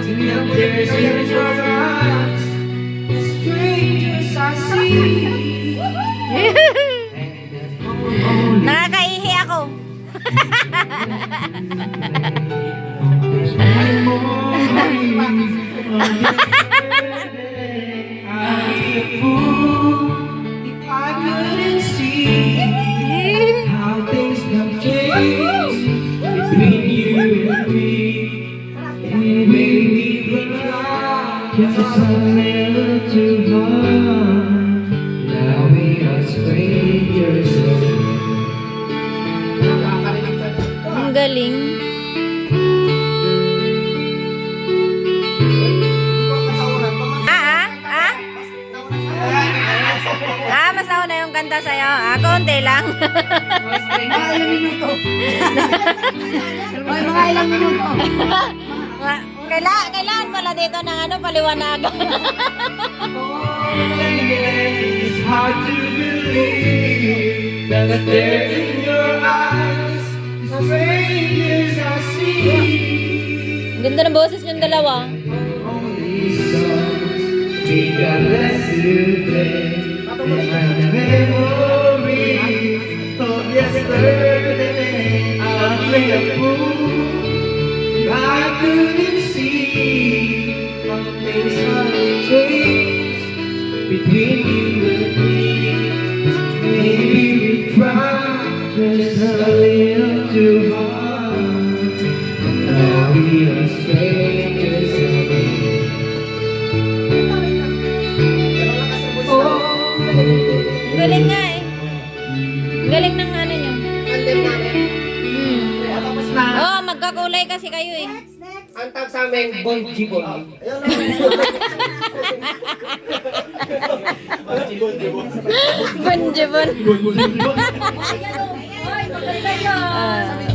There's in your eyes, strangers I see. Nakakaihi ako. I'd be a fool if I couldn't see how things have changed between you and me. And maybe we tried just a little too hard. Now we are strangers. Ang galing. Mas nauna yung kanta sa'yo. Konti lang. Mga ilang minuto. Oy, mga ilang minuto. Kailangan pala dito ng paliwanagan. It's hard to believe that there's in your eyes strangers I see. Ganda ng boses yung dalawa. Only songs we got left to play. And memories of yesterday. I'll play a fool if I couldn't see how things have changed between you and me. Maybe we tried just a little too hard. Now we are strangers again. Oh, Galing nga eh. Galing ng ano nyo. Oh, magkakulay kasi kayo eh. Ang tawag sa amin, Bonjibon. Bonjibon. Ah.